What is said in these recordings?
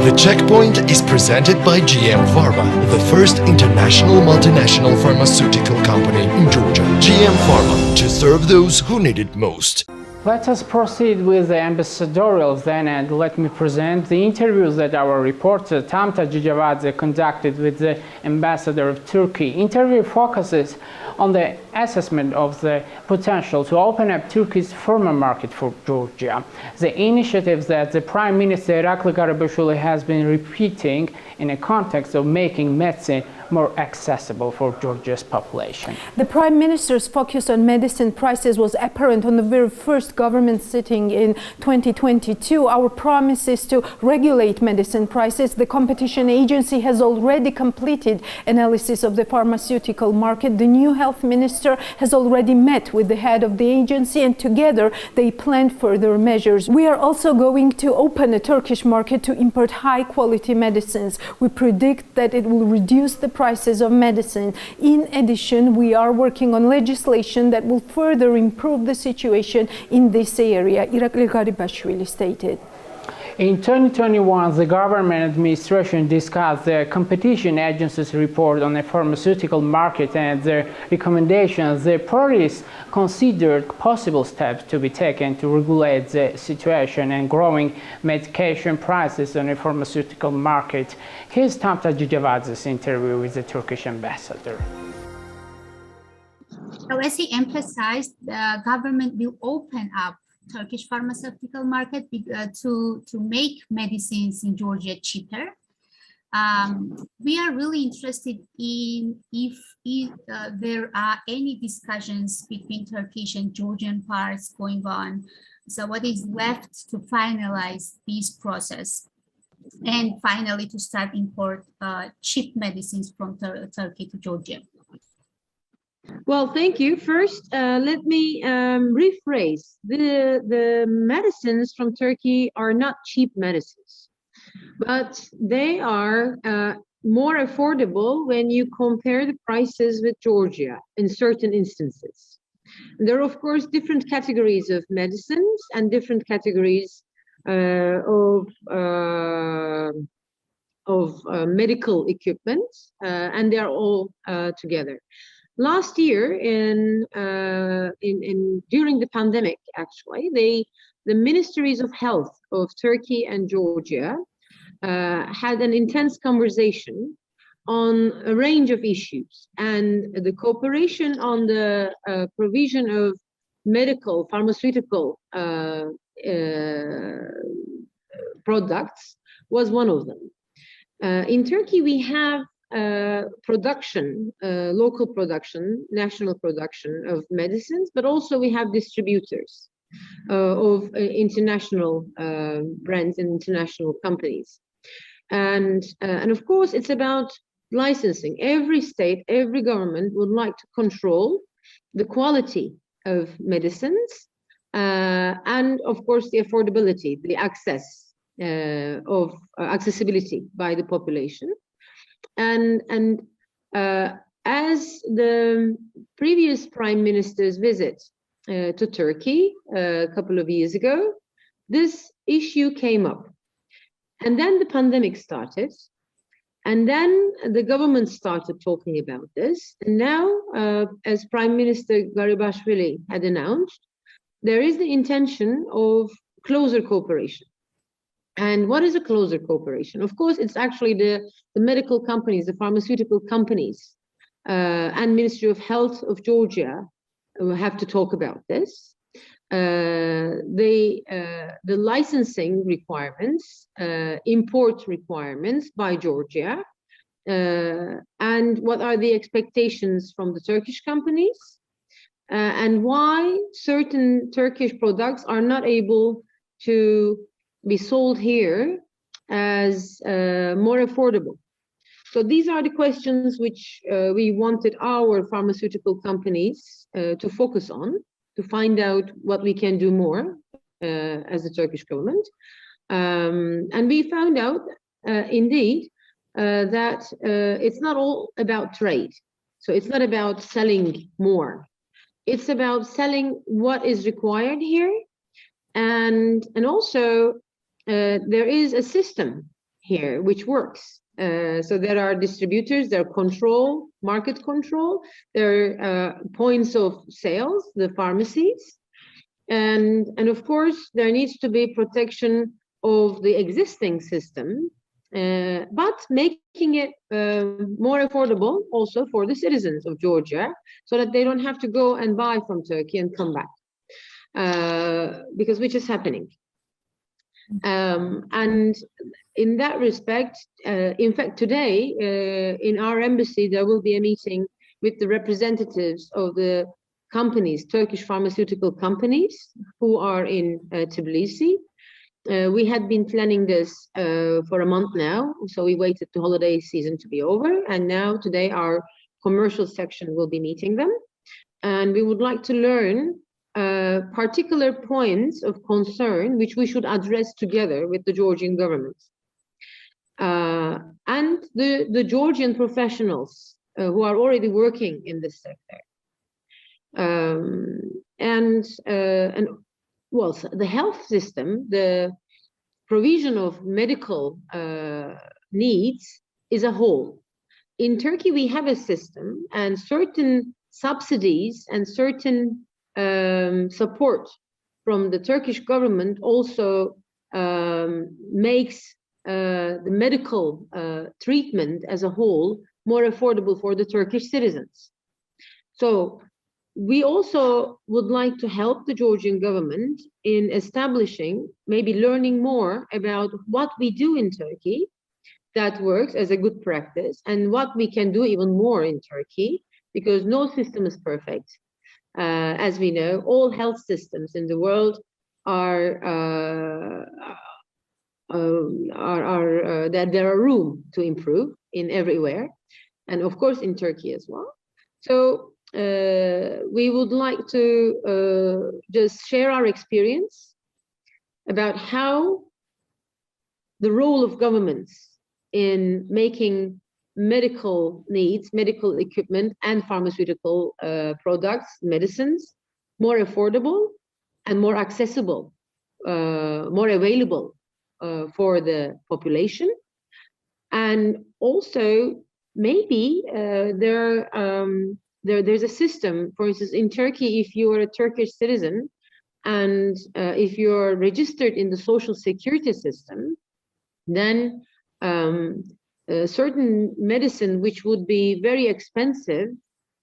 The Checkpoint is presented by GM Pharma, the first international multinational pharmaceutical company in Georgia. GM Pharma, to serve those who need it most. Let us proceed with the ambassadorials then, and let me present the interviews that our reporter Tamta Jijavadze conducted with the ambassador of Turkey. Interview focuses on the assessment of the potential to open up Turkey's pharma market for Georgia. The initiatives that the Prime Minister Irakli Gharibashvili has been repeating in a context of making medicine more accessible for Georgia's population. The Prime Minister's focus on medicine prices was apparent on the very first government sitting in 2022. Our promise is to regulate medicine prices. The competition agency has already completed analysis of the pharmaceutical market. The new health minister has already met with the head of the agency, and together they planned further measures. We are also going to open a Turkish market to import high quality medicines. We predict that it will reduce the prices of medicine. In addition, we are working on legislation that will further improve the situation in this area, Irakli Gharibashvili stated. In 2021, the government administration discussed the competition agency's report on the pharmaceutical market and their recommendations. The parties considered possible steps to be taken to regulate the situation and growing medication prices on the pharmaceutical market. Here's Tamta Jijavadze's interview with the Turkish ambassador. So as he emphasized, the government will open up Turkish pharmaceutical market to make medicines in Georgia cheaper. We are really interested in if there are any discussions between Turkish and Georgian parts going on. So what is left to finalize this process and finally to start import cheap medicines from Turkey to Georgia? Well, thank you. First, let me rephrase. The medicines from Turkey are not cheap medicines, but they are more affordable when you compare the prices with Georgia in certain instances. There are, of course, different categories of medicines and different categories of medical equipment, and they are all together. Last year, during the pandemic, actually, the ministries of health of Turkey and Georgia had an intense conversation on a range of issues, and the cooperation on the provision of medical, pharmaceutical products was one of them. In Turkey, we have production, local production, national production of medicines, but also we have distributors of international brands and international companies. And of course, it's about licensing. Every state, every government would like to control the quality of medicines and of course the affordability, the access of accessibility by the population. And as the previous Prime Minister's visit to Turkey a couple of years ago, this issue came up. And then the pandemic started. And then the government started talking about this. And now, as Prime Minister Gharibashvili had announced, there is the intention of closer cooperation. And what is a closer cooperation? Of course, it's actually the medical companies, the pharmaceutical companies, and Ministry of Health of Georgia have to talk about this. The licensing requirements, import requirements by Georgia, and what are the expectations from the Turkish companies, and why certain Turkish products are not able to be sold here as more affordable. So these are the questions which we wanted our pharmaceutical companies to focus on, to find out what we can do more as the Turkish government. And we found out, indeed, that it's not all about trade. So it's not about selling more. It's about selling what is required here. And also, there is a system here, which works. So there are distributors, there are control, market control, there are points of sales, the pharmacies, and of course there needs to be protection of the existing system, but making it more affordable also for the citizens of Georgia, so that they don't have to go and buy from Turkey and come back, because which is happening. And in that respect, in fact, today in our embassy, there will be a meeting with the representatives of the companies, Turkish pharmaceutical companies who are in Tbilisi. We had been planning this for a month now, so we waited the holiday season to be over, and now today our commercial section will be meeting them, and we would like to learn particular points of concern which we should address together with the Georgian government and the Georgian professionals who are already working in this sector. And well, the health system, the provision of medical needs is a whole. In Turkey, we have a system, and certain subsidies and certain support from the Turkish government also makes the medical treatment as a whole more affordable for the Turkish citizens. So we also would like to help the Georgian government in establishing, maybe learning more about what we do in Turkey that works as a good practice, and what we can do even more in Turkey, because no system is perfect. As we know, all health systems in the world that there are room to improve in everywhere, and of course in Turkey as well. So we would like to just share our experience about how the role of governments in making medical needs, medical equipment and pharmaceutical products, medicines, more affordable and more accessible, more available for the population. And also maybe there's a system, for instance, in Turkey, if you are a Turkish citizen and if you're registered in the social security system, then certain medicine which would be very expensive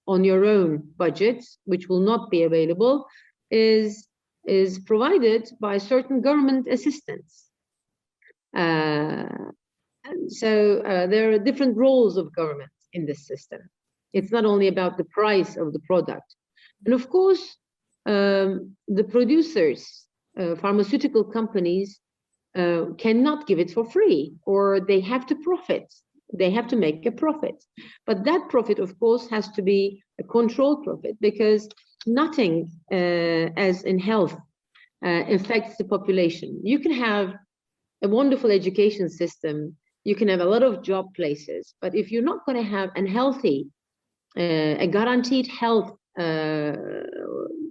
on your own budget, which will not be available, is provided by certain government assistance. So there are different roles of government in this system. It's not only about the price of the product. And of course, the producers, pharmaceutical companies, cannot give it for free, or they have to profit. They have to make a profit. But that profit, of course, has to be a controlled profit, because nothing, as in health, affects the population. You can have a wonderful education system, you can have a lot of job places, but if you're not going to have a healthy, a guaranteed health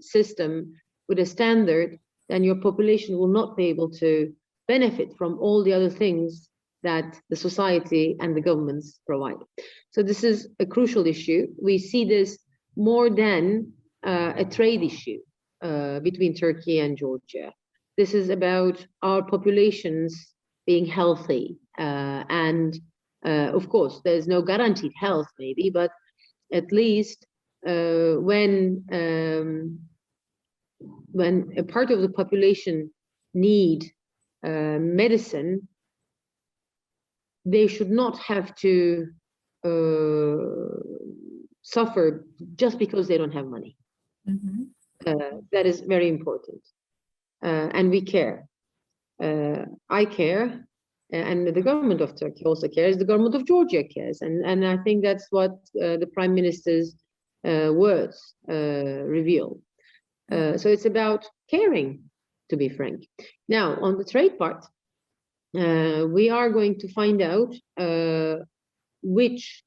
system with a standard, then your population will not be able to benefit from all the other things that the society and the governments provide. So this is a crucial issue. We see this more than a trade issue between Turkey and Georgia. This is about our populations being healthy. And of course, there's no guaranteed health maybe, but at least when a part of the population need medicine, they should not have to suffer just because they don't have money. Mm-hmm. That is very important. And we care. I care, and the government of Turkey also cares, the government of Georgia cares. And I think that's what the Prime Minister's words reveal. So it's about caring, to be frank. Now, on the trade part, we are going to find out which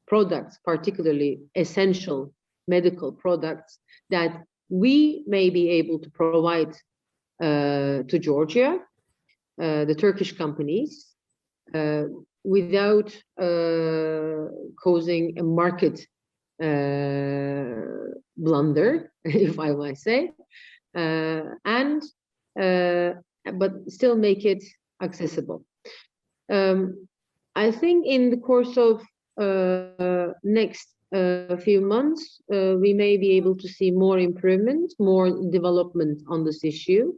products, particularly essential medical products, that we may be able to provide to Georgia. the Turkish companies without causing a market blunder, if I might say, but still make it accessible. I think in the course of next few months, we may be able to see more improvement, more development on this issue.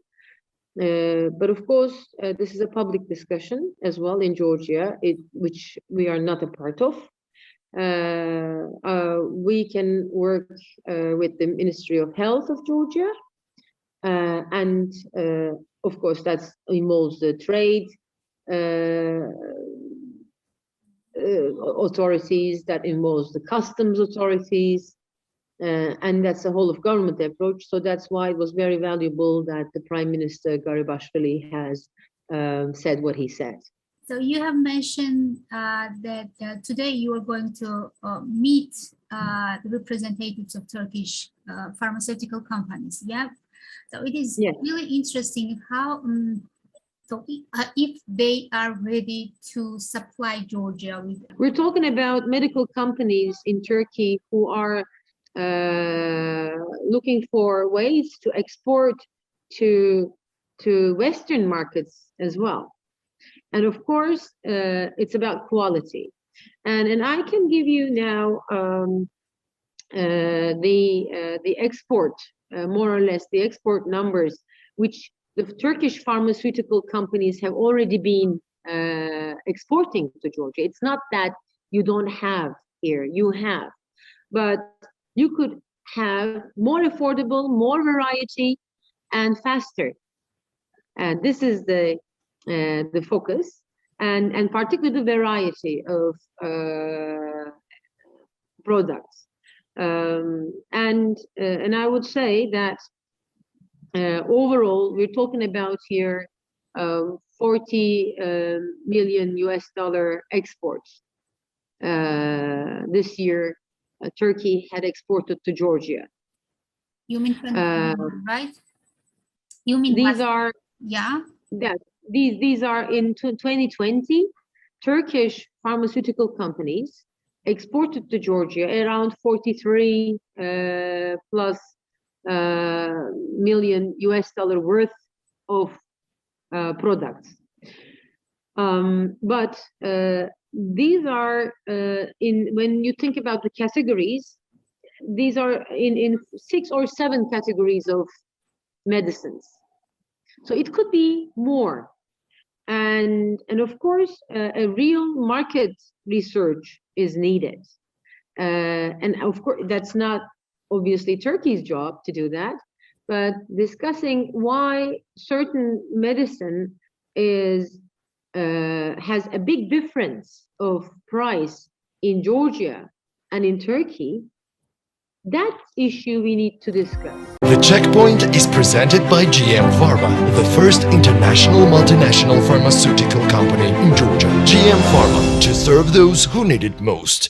But of course, this is a public discussion as well in Georgia, which we are not a part of. We can work with the Ministry of Health of Georgia, and of course that involves the trade authorities, that involves the customs authorities, and that's a whole of government approach. So that's why it was very valuable that the Prime Minister Gharibashvili has said what he said. So you have mentioned that today you are going to meet the representatives of Turkish pharmaceutical companies. Yeah. So it is really interesting how if they are ready to supply Georgia with. We're talking about medical companies in Turkey who are looking for ways to export to Western markets as well. And of course, it's about quality. And I can give you now the export, more or less the export numbers, which the Turkish pharmaceutical companies have already been exporting to Georgia. It's not that you don't have here, you have, but you could have more affordable, more variety, and faster. And this is the focus, and particularly the variety of products. And I would say that overall, we're talking about here $40 million exports. This year, Turkey had exported to Georgia. You mean 2021, right? You mean these are these are in 2020. Turkish pharmaceutical companies exported to Georgia around 43 plus million worth of products. But these are when you think about the categories, these are in 6 or 7 categories of medicines. So it could be more. And of course, a real market research is needed. And of course, that's not obviously Turkey's job to do that, but discussing why certain medicine is has a big difference of price in Georgia and in Turkey, that issue we need to discuss. The Checkpoint is presented by GM Pharma, the first international multinational pharmaceutical company in Georgia. GM Pharma, to serve those who need it most.